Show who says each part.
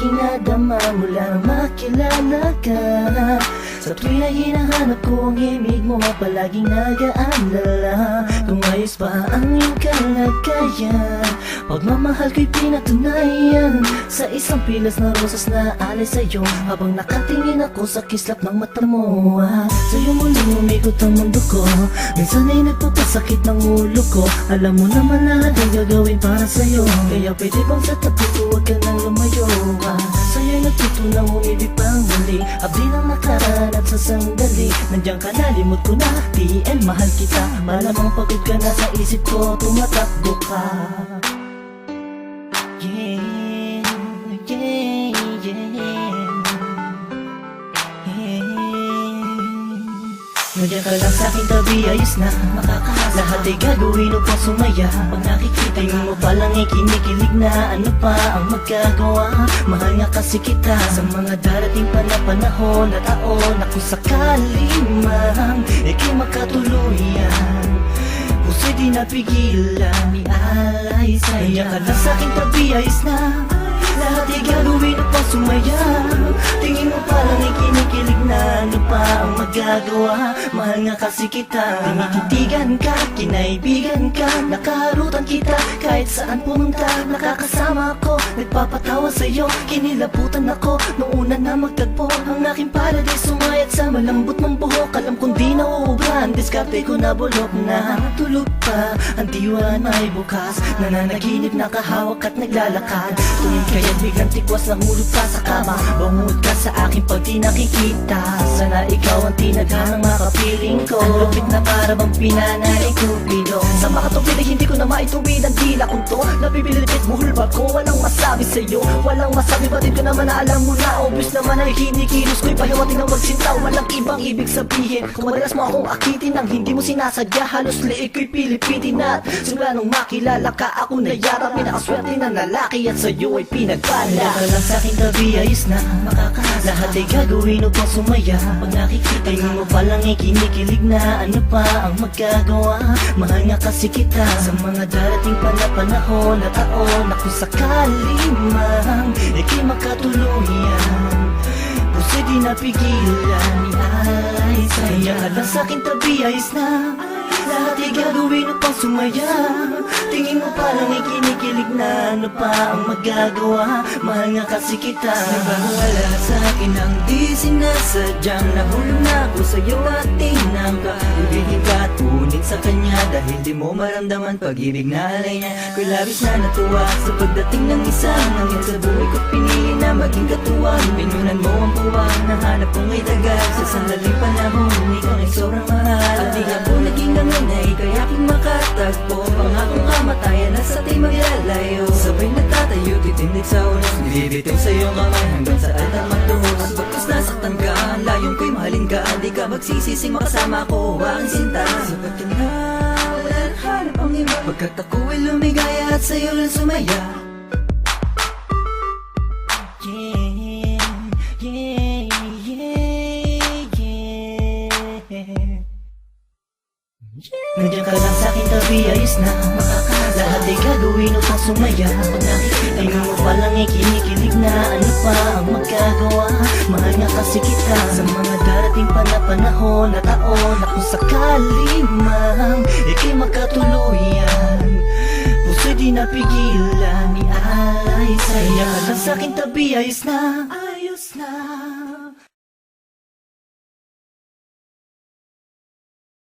Speaker 1: aking nadama mula makilala ka. Sa tuwing na hinahanap ko ang himig mo, palaging nag-aalala kung ayos pa ang iyong kalagayan. Pagmamahal ko'y pinatunayan sa isang pilas na rosas na alay sa'yo, habang nakatingin ako sa kislap ng mata mo. Sa'yo muling umikot ang mundo ko, minsan ay nagpapasakit ng ulo ko. Alam mo naman lahat ang gagawin para sa'yo, kaya pwede bang sa tabi ko huwag ka nang lumayo. Sa'yo'y natutunang umibig pang muli, abdi ng nakaraan at sa sandali. Nandiyan ka na, limot ko na, TN mahal kita. Malamang pagod ka na sa isip ko, tumatakbo ka. Yeah, yeah, yeah, yeah. Nandiyan ka lang sa'king tabi, ayos na makakahasa. Lahat ay gagawin upang sumaya. Pag nakikita mo palang ay kinikilig na, ano pa ang magagawa? Mahal nga kasi kita sa mga darating pa na panahon at taon, na kung sakali man ika'y makatuluyan, puso'y di napigilan, ialay sa'yo. Nandiyan ka lang sa'king tabi, ayos na lahat ay gagawin upang sumaya. Tingin mo parang ay kinikilig na, ano pa ang magagawa? Mahal nga kasi kita, tinititigan ka, kinaibigan ka, nakaharutan kita kahit saan pumunta. Nakakasama ako, nagpapatawa sa'yo, kinilabutan ako nung una na magtagpo. Ang aking paradise sumayat sa malambot mong buhok. Alam kong di nauubran, diskarte ko na bulok na. Tulog pa, ang diwa may bukas, nananaginip, nakahawak at naglalakad. Tumingin kaya't biglang tikwas, nahulog ka sa kama. Bangungot ka sa akin pag di nakikita, sana ikaw ang tinaghanang makapiling ko. Ang lupit na para bang pinanay Cupido. Sa makatupid ay hindi ko na maituwid ang dila kong to. Nabibilipit mo hulba ko, walang masabi sa'yo, walang masabi, batid ko naman na alam mo na. Obvious naman ay hinikilos ko'y pahiwating ng magsintaw, walang ibang ibig sabihin. Kung madalas mo akong akitin nang hindi mo sinasadya, halos liig ko'y pilipitin. At simula nung makilala ka, ako na yara, pinakaswerte ng lalaki at sa'yo ay pinagpala. Nandiyan ka lang sa'king tabi, ayos na makakahasa. Lahat ay gagawin upang sumaya. Pag nakikita mo palang ay kinikilig na, ano pa ang magagawa? Mahal nga kasi kita sa mga darating pa na panahon at taon, na kung sakali man ika'y makatuluyan, puso'y di napigilan, ialay sa'yo. Nandiyan ka lang sa'king tabi, ayos na lahat ay gagawin upang sumaya. Tingin mo parang ay kinikilig na, ano pa ang magagawa? Mahal nga kasi kita.
Speaker 2: Nagbahala sa'kin ang di sinasadyang, nahulog na ako sa'yo at tinangka. Ibigin ka at punit sa kanya, dahil di mo maramdaman pag-ibig na alay niya. Ko'y labis na natuwa sa pagdating ng isang hangin sa buhay ko, pinili na maging katuwang. Pinunan mo ang puwang, nahanap kong ay tagal. Sa sandaling panahon, ikaw ay sobrang mahal. At di ako naging nanganay, kaya aking makatagpo. Pangakong kamatayan na sa ating maglalayo. Sabay nagtatayo, titindig sa unos, nilibitaw sa iyong kamay hanggang sa altar magtuhos. At pagkas nasaktan ka, ang layong ko'y mahalin ka. Di ka magsisising makasama ko, aking sinta. Sabat ka na, wala nang hanap ang iba, pagkat ako'y lumigaya at sa'yo lang sumaya.
Speaker 1: Yeah, yeah, yeah, yeah. Nandiyan ka lang sa'king tabi, ayos na makakahasa. Lahat ay gagawin upang sumaya. Pag nakikita mo palang ay kinikilig na, ano pa ang magagawa? Mahal nga kasi kita sa mga darating pa na panahon at taon, na kung sakali man ika'y makatuluyan, puso'y di napigilan, ialay sa'yo. Nandiyan ka lang sa'king tabi, ayos na, ayos na.